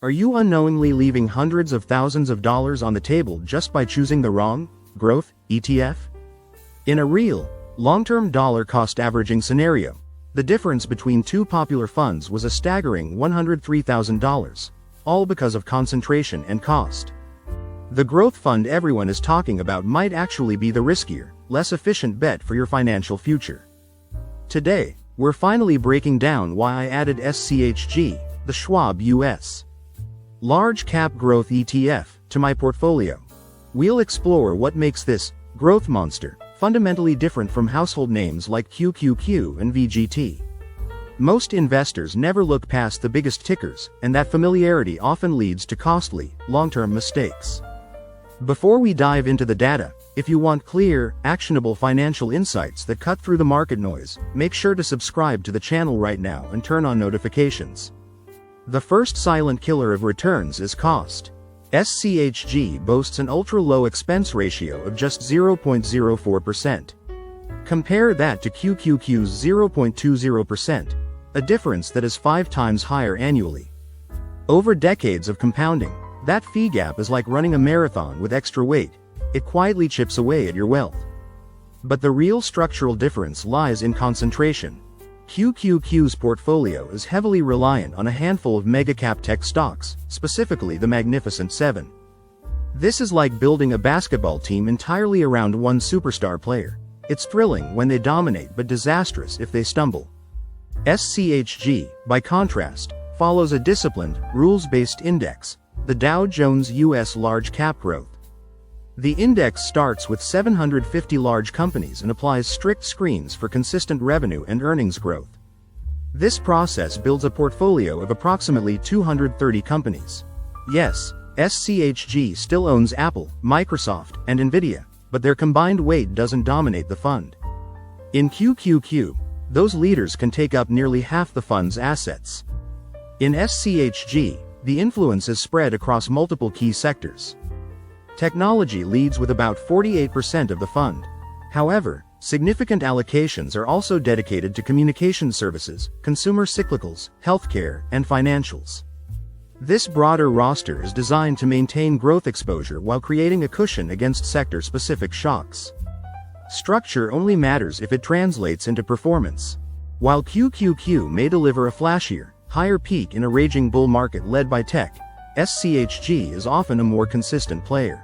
Are you unknowingly leaving hundreds of thousands of dollars on the table just by choosing the wrong growth ETF? In a real, long-term dollar cost averaging scenario, the difference between two popular funds was a staggering $103,000, all because of concentration and cost. The growth fund everyone is talking about might actually be the riskier, less efficient bet for your financial future. Today, we're finally breaking down why I added SCHG, the Schwab U.S. Large Cap Growth ETF, to my portfolio. We'll explore what makes this growth monster fundamentally different from household names like QQQ and VGT. Most investors never look past the biggest tickers, and that familiarity often leads to costly, long-term mistakes. Before we dive into the data, if you want clear, actionable financial insights that cut through the market noise, make sure to subscribe to the channel right now and turn on notifications. The first silent killer of returns is cost. SCHG boasts an ultra-low expense ratio of just 0.04%. Compare that to QQQ's 0.20%, a difference that is 5 times higher annually. Over decades of compounding, that fee gap is like running a marathon with extra weight. It quietly chips away at your wealth. But the real structural difference lies in concentration. QQQ's portfolio is heavily reliant on a handful of mega-cap tech stocks, specifically the Magnificent Seven. This is like building a basketball team entirely around one superstar player. It's thrilling when they dominate but disastrous if they stumble. SCHG, by contrast, follows a disciplined, rules-based index, the Dow Jones U.S. Large Cap Growth. The index starts with 750 large companies and applies strict screens for consistent revenue and earnings growth. This process builds a portfolio of approximately 230 companies. Yes, SCHG still owns Apple, Microsoft, and Nvidia, but their combined weight doesn't dominate the fund. In QQQ, those leaders can take up nearly half the fund's assets. In SCHG, the influence is spread across multiple key sectors. Technology leads with about 48% of the fund. However, significant allocations are also dedicated to communication services, consumer cyclicals, healthcare, and financials. This broader roster is designed to maintain growth exposure while creating a cushion against sector-specific shocks. Structure only matters if it translates into performance. While QQQ may deliver a flashier, higher peak in a raging bull market led by tech, SCHG is often a more consistent player.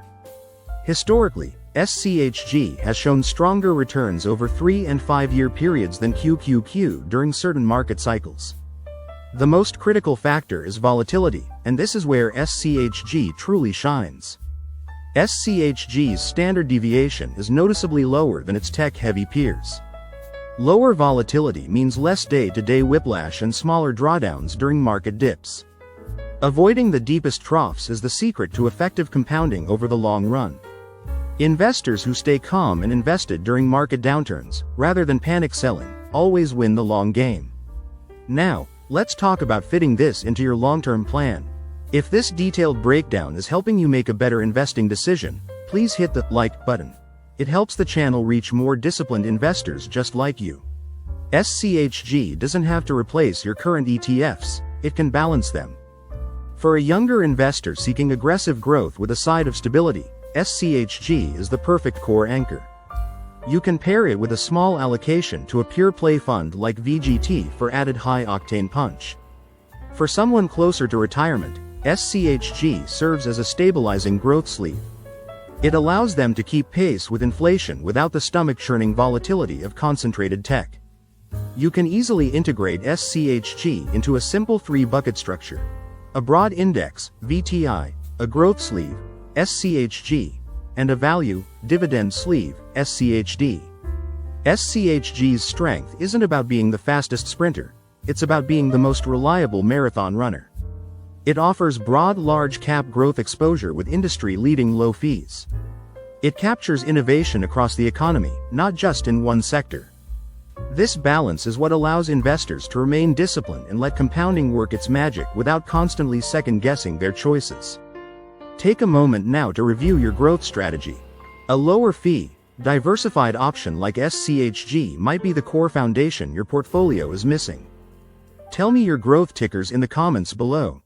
Historically, SCHG has shown stronger returns over 3- and 5-year periods than QQQ during certain market cycles. The most critical factor is volatility, and this is where SCHG truly shines. SCHG's standard deviation is noticeably lower than its tech-heavy peers. Lower volatility means less day-to-day whiplash and smaller drawdowns during market dips. Avoiding the deepest troughs is the secret to effective compounding over the long run. Investors who stay calm and invested during market downturns, rather than panic selling, always win the long game. Now, let's talk about fitting this into your long-term plan. If this detailed breakdown is helping you make a better investing decision, please hit the like button. It helps the channel reach more disciplined investors just like you. SCHG doesn't have to replace your current ETFs, it can balance them. For a younger investor seeking aggressive growth with a side of stability, SCHG is the perfect core anchor. You can pair it with a small allocation to a pure play fund like VGT for added high-octane punch. For someone closer to retirement, SCHG serves as a stabilizing growth sleeve. It allows them to keep pace with inflation without the stomach-churning volatility of concentrated tech. You can easily integrate SCHG into a simple 3-bucket structure: a broad index, VTI, a growth sleeve, SCHG, and a value, dividend sleeve, SCHD. SCHG's strength isn't about being the fastest sprinter, it's about being the most reliable marathon runner. It offers broad large-cap growth exposure with industry-leading low fees. It captures innovation across the economy, not just in one sector. This balance is what allows investors to remain disciplined and let compounding work its magic without constantly second-guessing their choices. Take a moment now to review your growth strategy. A lower fee, diversified option like SCHG might be the core foundation your portfolio is missing. Tell me your growth tickers in the comments below.